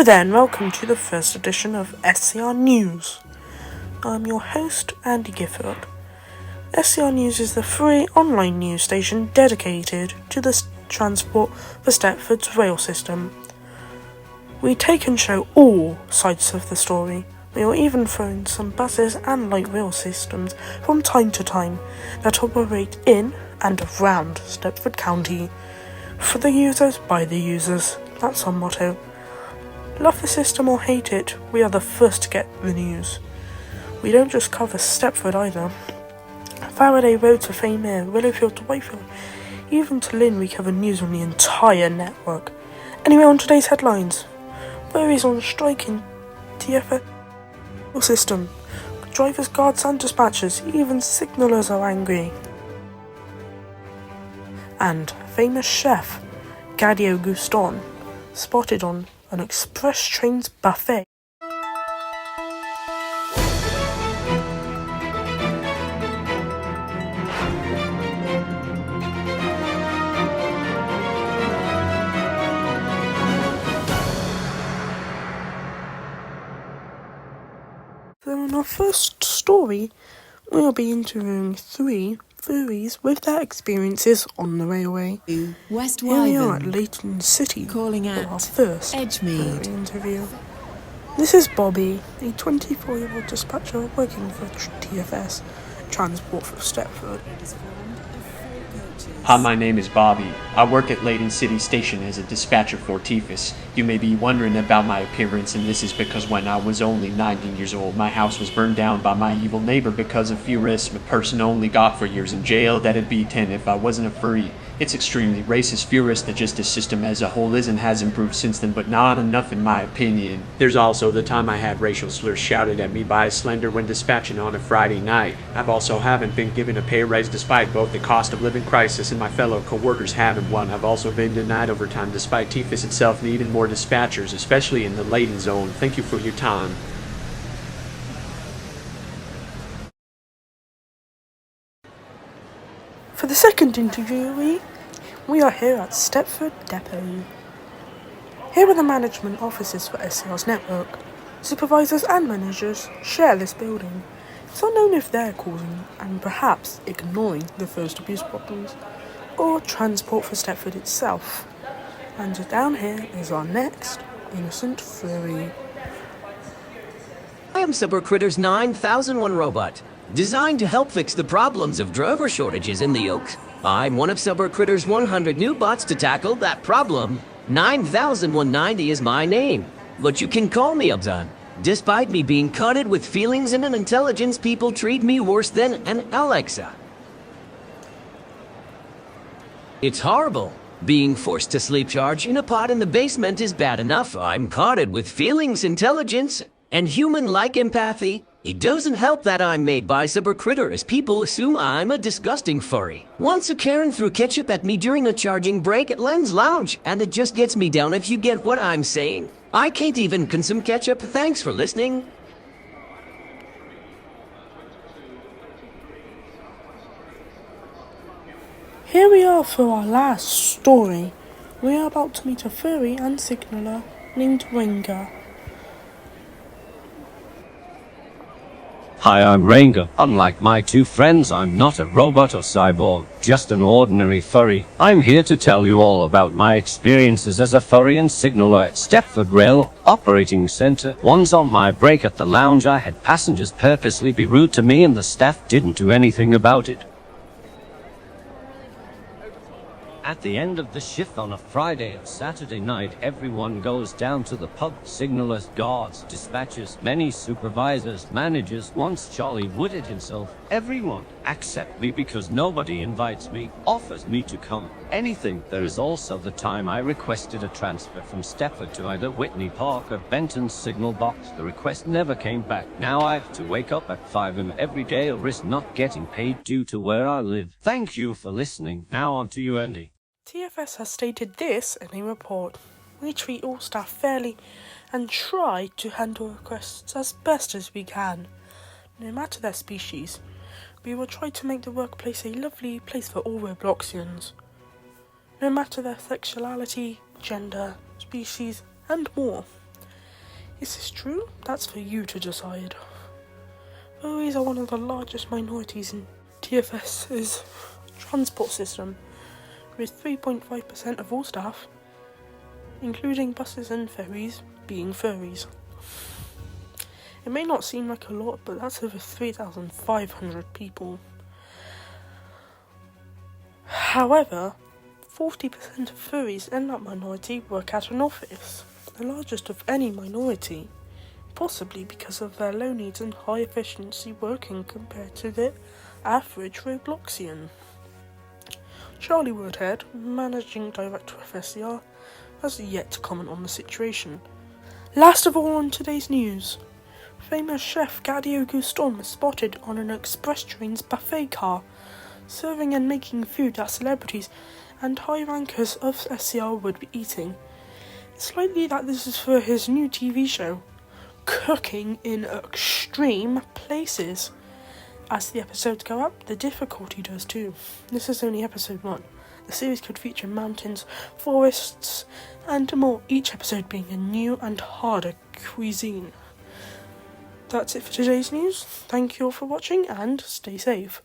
Hello there and welcome to the first edition of SCR News. I'm your host, Andy Gifford. SCR News is the free online news station dedicated to the transport for Stepford's rail system. We take and show all sides of the story. We will even throw in some buses and light rail systems from time to time that operate in and around Stepford County. For the users, by the users. That's our motto. Love the system or hate it, we are the first to get the news. We don't just cover Stepford either. Faraday Road to Fairmere, Willowfield to Whitefield, even to Lynn we cover news on the entire network. Anyway, on today's headlines. Furries on strike in TFS system. Drivers, guards and dispatchers, even signallers are angry. And famous chef, Gadio Guston, spotted on an express train's buffet. So in our first story, we'll be interviewing 3 furries with their experiences on the railway. West Here we are Wyvern, at Leighton City calling for our at first Edgemead. furry interview. This is Bobby, a 24-year-old dispatcher working for TFS, Transport for Stepford. Hi, my name is Bobby. I work at Leighton City Station as a dispatcher for TFS. You may be wondering about my appearance, and this is because when I was only 19 years old, my house was burned down by my evil neighbor because of Furries, a person only got 4 years in jail. That'd be 10 if I wasn't a furry. It's extremely racist, Furries. The justice system as a whole has improved since then, but not enough in my opinion. There's also the time I had racial slurs shouted at me by a slender when dispatching on a Friday night. I've also haven't been given a pay raise despite both the cost of living crisis and my fellow co-workers having one. I've also been denied overtime despite TFS itself needing more dispatchers, especially in the Leighton zone. Thank you for your time. For the second interview, we are here at Stepford Depot. Here are the management offices for SCR's network. Supervisors and managers share this building. It's unknown if they're causing and perhaps ignoring the first abuse problems, or Transport for Stepford itself. And down here is our next innocent furry. I am Cybercritter's 9001 robot, designed to help fix the problems of driver shortages in the Oaks. I'm one of Cybercritter's 100 new bots to tackle that problem. 9190 is my name, but you can call me Abzan. Despite me being coded with feelings and an intelligence, people treat me worse than an Alexa. It's horrible. Being forced to sleep charge in a pod in the basement is bad enough. I'm coded with feelings, intelligence, and human-like empathy. It doesn't help that I'm made by Cybercritter, as people assume I'm a disgusting furry. Once a Karen threw ketchup at me during a charging break at Len's Lounge, and it just gets me down if you get what I'm saying. I can't even consume ketchup. Thanks for listening. Here we are for our last story. We are about to meet a furry and signaller named Ranger. Hi, I'm Ranger. Unlike my 2 friends, I'm not a robot or cyborg, just an ordinary furry. I'm here to tell you all about my experiences as a furry and signaller at Stepford Rail Operating Center. Once on my break at the lounge, I had passengers purposely be rude to me and the staff didn't do anything about it. At the end of the shift on a Friday or Saturday night, everyone goes down to the pub. Signalers, guards, dispatchers, many supervisors, managers. Once Charlie wooded himself. Everyone, except me, because nobody invites me, offers me to come. Anything. There is also the time I requested a transfer from Stepford to either Whitney Park or Benton's signal box. The request never came back. Now I have to wake up at 5 a.m. every day or risk not getting paid due to where I live. Thank you for listening. Now on to you, Andy. TFS has stated this in a report. We treat all staff fairly and try to handle requests as best as we can. No matter their species, we will try to make the workplace a lovely place for all Robloxians. No matter their sexuality, gender, species and more. Is this true? That's for you to decide. Furries are one of the largest minorities in TFS's transport system, with 3.5% of all staff, including buses and ferries, being furries. It may not seem like a lot, but that's over 3,500 people. However, 40% of furries in that minority work at an office, the largest of any minority, possibly because of their low needs and high efficiency working compared to the average Robloxian. Charlie Woodhead, managing director of SCR, has yet to comment on the situation. Last of all on today's news, famous chef Gadio Guston was spotted on an express train's buffet car, serving and making food that celebrities and high rankers of SCR would be eating. It's likely that this is for his new TV show, Cooking in Extreme Places. As the episodes go up, the difficulty does too. This is only episode 1. The series could feature mountains, forests, and more, each episode being a new and harder cuisine. That's it for today's news. Thank you all for watching and stay safe.